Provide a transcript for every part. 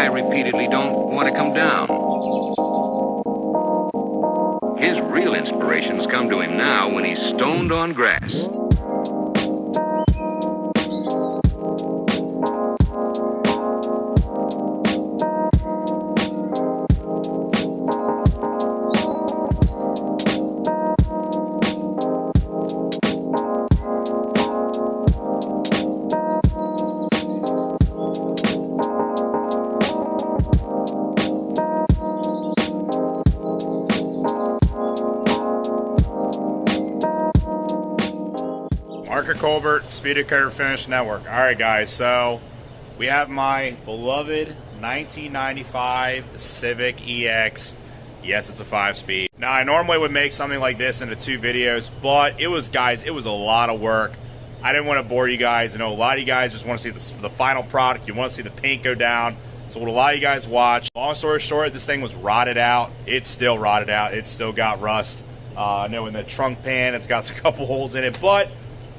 I repeatedly don't want to come down. His real inspirations come to him now when he's stoned on grass. Marker Colbert, Speed of Cover Finish Network. Alright guys, so we have my beloved 1995 Civic EX. Yes, it's a 5-speed. Now I normally would make something like this into 2 videos, but it was a lot of work. I didn't want to bore you guys. I know a lot of you guys just want to see the final product. You want to see the paint go down. So what a lot of you guys watch. Long story short, this thing was rotted out. It's still rotted out. It's still got rust. I know in the trunk pan it's got a couple holes in it, but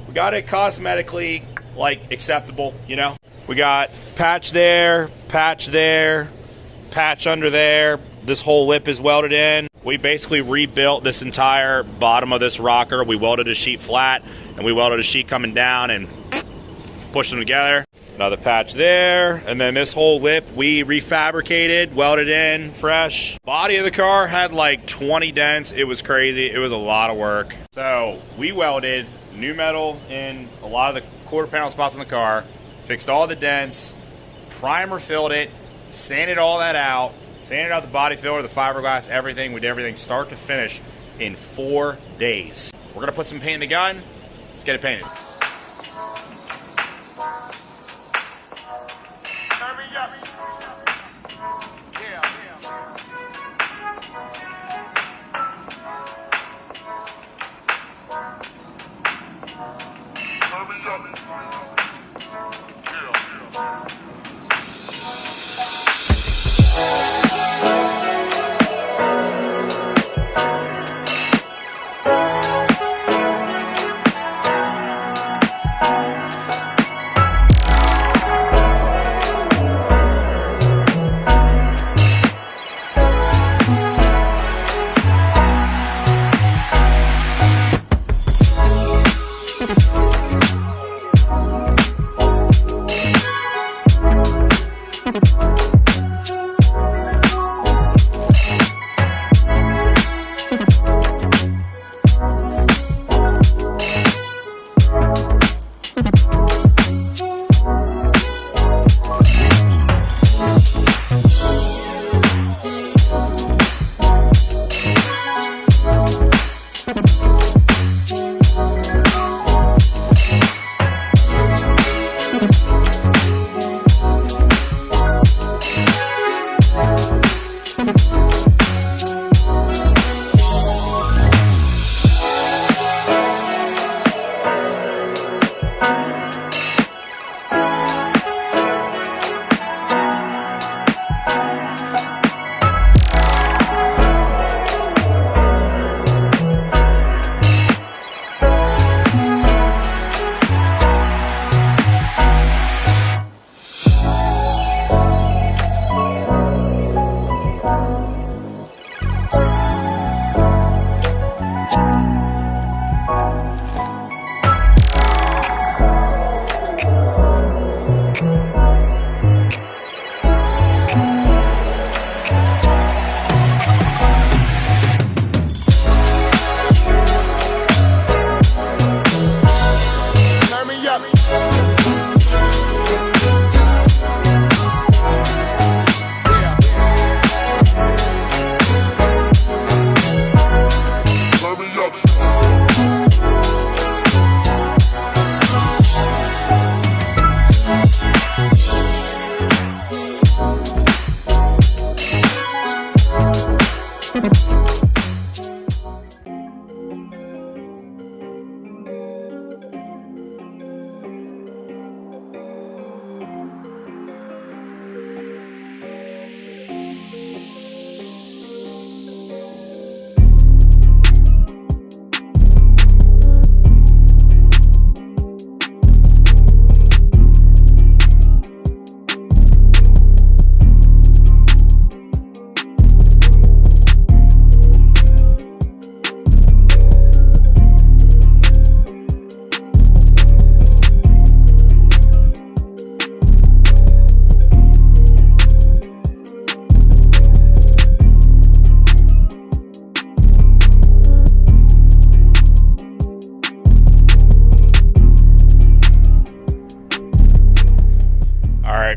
we got it cosmetically, like, acceptable, you know? We got patch there, patch under there. This whole lip is welded in. We basically rebuilt this entire bottom of this rocker. We welded a sheet flat, and we welded a sheet coming down and pushed them together. Another patch there, and then this whole lip we refabricated, welded in, fresh. Body of the car had like 20 dents. It was crazy. It was a lot of work. So we welded new metal in a lot of the quarter panel spots on the car, fixed all the dents, primer filled it, sanded all that out, sanded out the body filler, the fiberglass, everything. We did everything start to finish in 4 days. We're gonna put some paint in the gun. Let's get it painted.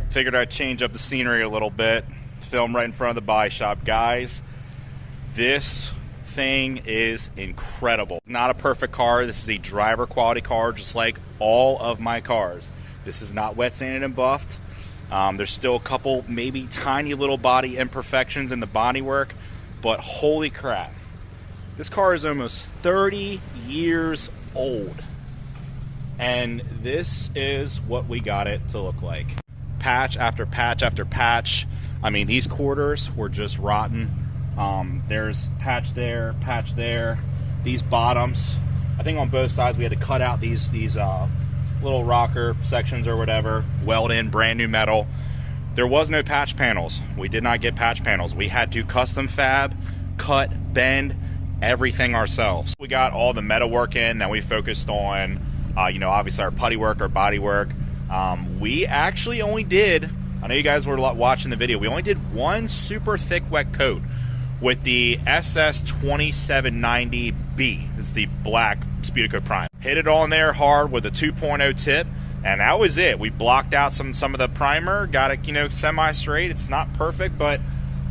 Figured I'd change up the scenery a little bit. Film right in front of the body shop. Guys, this thing is incredible. Not a perfect car. This is a driver quality car, just like all of my cars. This is not wet sanded and buffed. There's still a couple maybe tiny little body imperfections in the bodywork, but holy crap. This car is almost 30 years old. And this is what we got it to look like. Patch after patch after patch. I mean, these quarters were just rotten. There's patch there, patch there. These bottoms, I think on both sides we had to cut out these little rocker sections or whatever, weld in brand new metal. There was no patch panels. We did not get patch panels. We had to custom fab, cut, bend, everything ourselves. We got all the metal work in, then we focused on, you know, obviously our putty work, our body work. We actually only did, I know you guys were watching the video, we only did one super thick wet coat with the SS2790B. It's the black Spedicoat Prime. Hit it on there hard with a 2.0 tip, and that was it. We blocked out some of the primer, got it, you know, semi-straight. It's not perfect, but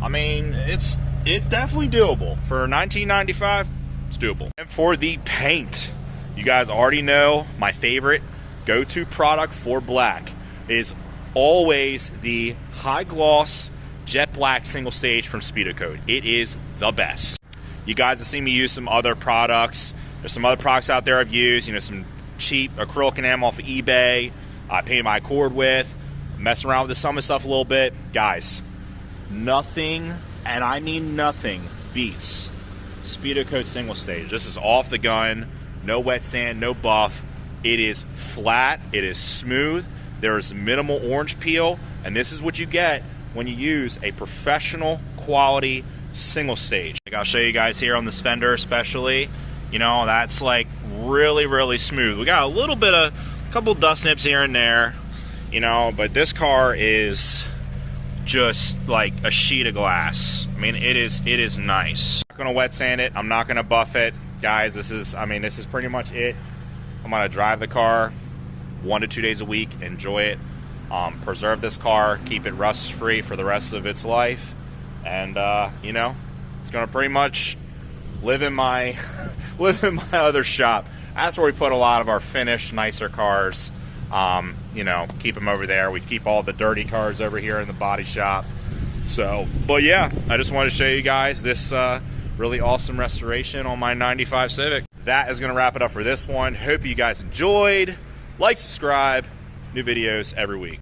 I mean, it's definitely doable. For 1995, it's doable. And for the paint, you guys already know my favorite go-to product for black is always the high gloss jet black single stage from Spedicoat. It is the best. You guys have seen me use some other products. There's some other products out there I've used, you know, some cheap acrylic enamel off of eBay. I painted my Accord with, messing around with the Summit stuff a little bit. Guys, nothing, and I mean nothing, beats Spedicoat single stage. This is off the gun, no wet sand, no buff. It is flat, it is smooth, there is minimal orange peel, and this is what you get when you use a professional quality single stage. Like I'll show you guys here on this fender especially, you know, that's like really, really smooth. We got a couple dust nips here and there, you know, but this car is just like a sheet of glass. I mean, it is nice. I'm not gonna wet sand it, I'm not gonna buff it. Guys, this is pretty much it. I'm gonna drive the car 1 to 2 days a week, enjoy it, preserve this car, keep it rust free for the rest of its life, and you know, it's gonna pretty much live in my other shop. That's where we put a lot of our finished, nicer cars. You know, keep them over there. We keep all the dirty cars over here in the body shop. So, but yeah, I just wanted to show you guys this really awesome restoration on my 95 Civic. That is going to wrap it up for this one. Hope you guys enjoyed. Like, subscribe. New videos every week.